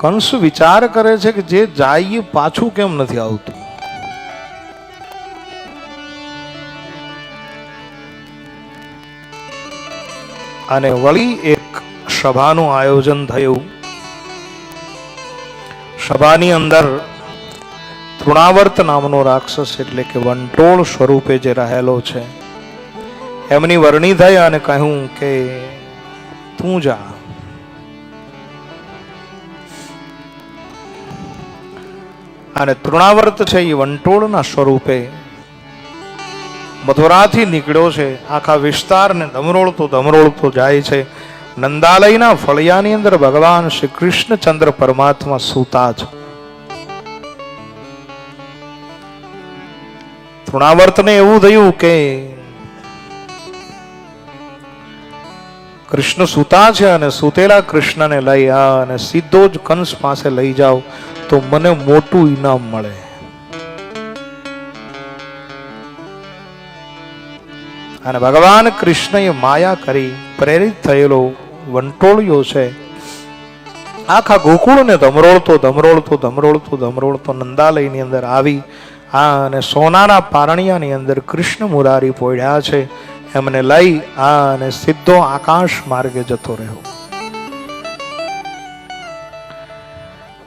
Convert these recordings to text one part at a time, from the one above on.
કંસ વિચાર કરે છે કે જે જાય એ પાછું કેમ નથી આવતું. અને વળી એક સભાનું આયોજન થયું. સભાની અંદર તૃણાવર્ત નામનો રાક્ષસ એટલે કે વંટોળ સ્વરૂપે જે રહેલો છે એમની વરણી થઈ અને કહ્યું કે તું જા. અને તૃણાવર્ત છે એ વંટોળના સ્વરૂપે મથુરાથી નીકળ્યો છે. આખા વિસ્તારને ધમરોળતો જાય છે. નંદાલયના ફળિયાની અંદર ભગવાન શ્રી કૃષ્ણચંદ્ર પરમાત્મા સૂતા છે. તૃણાવર્તને એવું થયું કે કૃષ્ણ સૂતા છે અને સૂતેલા કૃષ્ણને લઈ અને સીધો જ કંસ પાસે લઈ જાઓ તો મને મોટું ઇનામ મળે. અને ભગવાન કૃષ્ણએ માયા કરી પ્રેરિત થયેલો વંટોળિયો છે આખા ગોકુળને ધમરોળતો નંદાલયની અંદર આવી અને સોનાના પારણિયાની અંદર કૃષ્ણ મુરારી પોડ્યા છે એમને લઈ અને સીધો આકાશ માર્ગે જતો રહ્યો.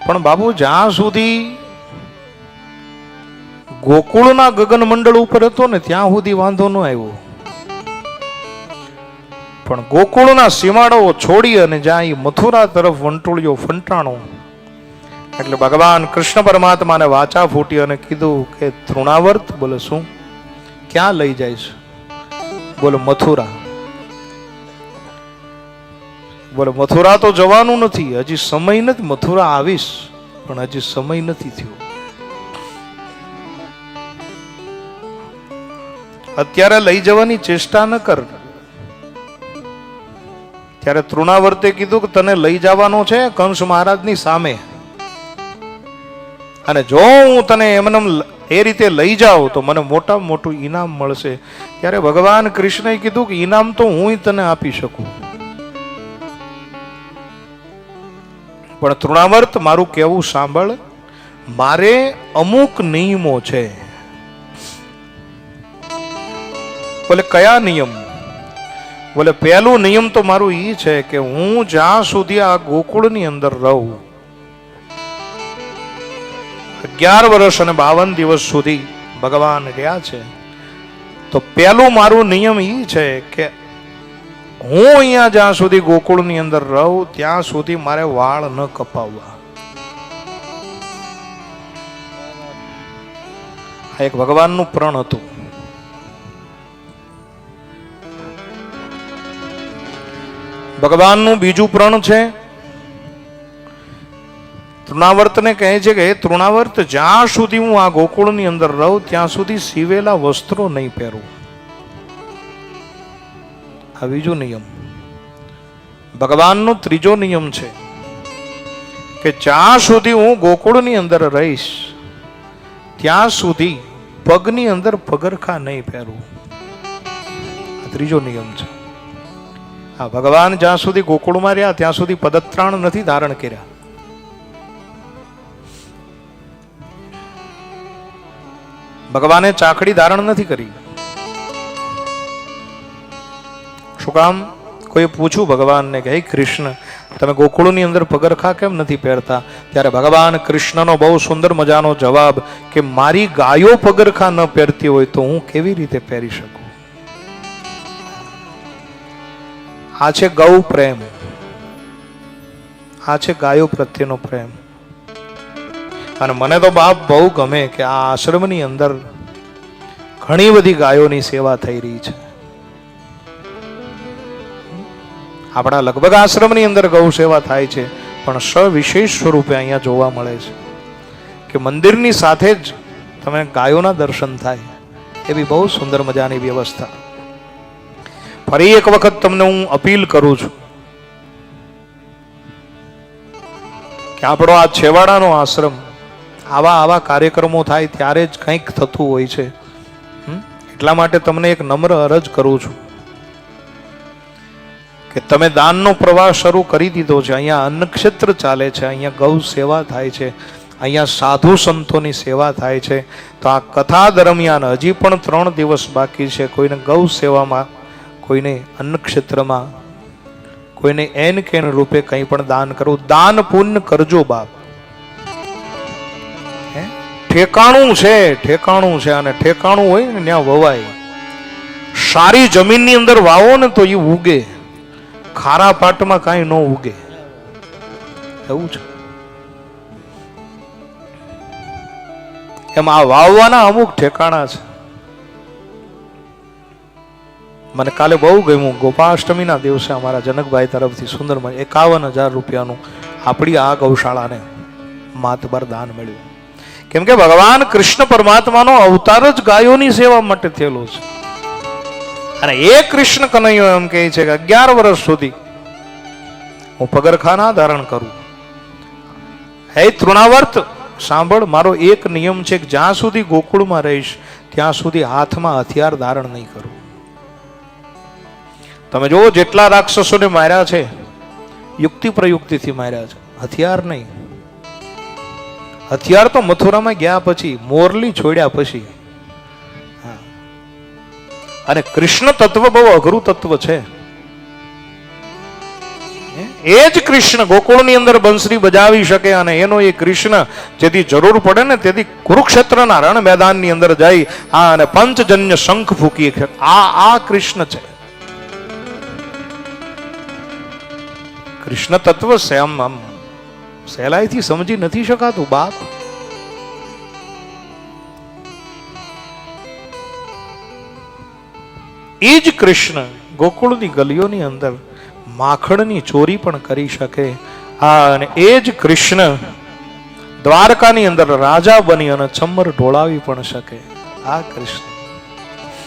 પણ બાબુ જ્યાં સુધી ગોકુળના ગગન મંડળ ઉપર હતો ને ત્યાં સુધી વાંધો ન આવ્યો. પણ ગોકુળના સીમાડાઓ છોડી અને જ્યાં મથુરા તરફ વંટોળિયો ફંટાણો એટલે ભગવાન કૃષ્ણ પરમાત્માને વાચા ફૂટી અને કીધું કે તૃણાવર્ત, બોલે શું, ક્યાં લઈ જાય છે? બોલે મથુરા. બોલે મથુરા તો જવાનું નથી, હજી સમય નથી. મથુરા આવીશ પણ હજી સમય નથી થયો. અત્યારે લઈ જવાની ચેષ્ટા ન કર. ત્યારે તૃણાવર્તે કીધું કે તને લઈ જવાનો છે કંસ મહારાજની સામે, અને જો હું તને એમને એ રીતે લઈ જાઉં તો મને મોટામાં મોટું ઇનામ મળશે. ત્યારે ભગવાન કૃષ્ણએ કીધું કે ઇનામ તો હું તને આપી શકું, પણ તૃણાવર્ત મારું કહેવું સાંભળ, મારે અમુક નિયમો છે. બોલે કયા નિયમ? બોલે પહેલું નિયમ તો મારું એ છે કે હું જ્યાં સુધી આ ગોકુળની અંદર રહું, 11 વર્ષ અને 52 દિવસ સુધી ભગવાન રહ્યા છે, તો પહેલું મારું નિયમ એ છે કે હું અહીંયા જ્યાં સુધી ગોકુળની અંદર રહું ત્યાં સુધી મારે વાળ ન કપાવવા. આ એક ભગવાનનું પ્રણ હતું. ભગવાનનું બીજું પ્રણ છે, તૃણાવર્તને કહે છે કે તૃણાવર્ત, જ્યાં સુધી હું આ ગોકુળની અંદર રહું ત્યાં સુધી સીવેલા વસ્ત્રો નહીં પહેરું. આ બીજો નિયમ. ભગવાનનો ત્રીજો નિયમ છે કે જ્યાં સુધી હું ગોકુળની અંદર રહીશ ત્યાં સુધી પગની અંદર પગરખા નહીં પહેરવું. આ ત્રીજો નિયમ છે. હા, ભગવાન જ્યાં સુધી ગોકુળમાં રહ્યા ત્યાં સુધી પદત્રાણ નથી ધારણ કર્યા. ભગવાને ચાકડી ધારણ નથી કરી. શું કામ? કોઈ પૂછ્યું ભગવાનને કે હે કૃષ્ણ, તમે ગોકુળની અંદર પગરખા કેમ નથી પહેરતા? ત્યારે ભગવાન કૃષ્ણનો બહુ સુંદર મજાનો જવાબ કે મારી ગાયો પગરખા ન પહેરતી હોય તો હું કેવી રીતે પહેરી શકું? આ છે ગૌ પ્રેમ, આ છે ગાયો પ્રત્યેનો પ્રેમ. અને મને તો બાપ બહુ ગમે કે આ આશ્રમની અંદર ઘણી બધી ગાયોની સેવા થઈ રહી છે. આપણા લગભગ આશ્રમની અંદર ગૌ સેવા થાય છે, પણ સવિશેષ સ્વરૂપે અહીંયા જોવા મળે છે કે મંદિરની સાથે જ તમે ગાયોના દર્શન થાય એવી બહુ સુંદર મજાની વ્યવસ્થા. ફરી એક વખત તમને હું અપીલ કરું છું કે આપણો આ છેવાડાનો આશ્રમ, આવા કાર્યક્રમો થાય ત્યારે જ કંઈક થતું હોય છે. એટલા માટે તમને એક નમ્ર અરજ કરું છું કે કે તમે દાનનો પ્રવાહ શરૂ કરી દીધો છે, અહીંયા અન્નક્ષેત્ર ચાલે છે, અહીંયા ગૌ સેવા થાય છે, અહીંયા સાધુ સંતોની સેવા થાય છે, તો આ કથા દરમિયાન હજી પણ 3 દિવસ બાકી છે. કોઈને ગૌ સેવામાં, કોઈને અન્નક્ષેત્રમાં, કોઈને એન કેન રૂપે કંઈ પણ દાન કરવું. દાન પુણ્ય કરજો બાપ. ઠેકાણું છે અને ઠેકાણું હોય ને ત્યાં વવાય. સારી જમીનની અંદર વાવો ને તો એ ઉગે, ખારા પાટમાં કાંઈ ન ઉગે. એવું છે. એમ આ વાવવાના અમુક ઠેકાણા છે. મને કાલે બહુ ગમ્યું, ગોપાષ્ટમીના દિવસે અમારા જનકભાઈ તરફથી સુંદર 51,000 રૂપિયાનું આપણી આ ગૌશાળાને માતબર દાન મળ્યું. કેમ કે ભગવાન કૃષ્ણ પરમાત્માનો અવતાર જ ગાયોની સેવા માટે થયેલો છે. અને એ કૃષ્ણ કનૈયો એમ કહે છે કે 11 વર્ષ સુધી હું પગરખાના ધારણ કરું. હે તૃણાવર્ત સાંભળ, મારો એક નિયમ છે કે જ્યાં સુધી ગોકુળમાં રહીશ ત્યાં સુધી હાથમાં હથિયાર ધારણ નહીં કરું. તમે જો જેટલા રાક્ષસોને માર્યા છે યુક્તિ પ્રયુક્તિથી માર્યા છે, હથિયાર નહીં. હથિયાર તો મથુરામાં ગયા પછી, મોરલી છોડ્યા પછી. અને કૃષ્ણ તત્વ બહુ અઘરું તત્વ છે. એ જ કૃષ્ણ ગોકુળની અંદર બંસરી બજાવી શકે, અને એનો એ કૃષ્ણ જેથી જરૂર પડે ને તેથી કુરુક્ષેત્રના રણ મેદાનની અંદર જઈ અને પંચજન્ય શંખ ફૂકી. આ કૃષ્ણ છે. કૃષ્ણ તત્વ આમ સહેલાઈથી સમજી નથી શકાતું બાપ. એ જ કૃષ્ણ ગોકુળની ગલીઓની અંદર માખણની ચોરી પણ કરી શકે. અને એ જ કૃષ્ણ દ્વારકાની અંદર રાજા બની અને ચમર ઢોળાવી પણ શકે. આ કૃષ્ણ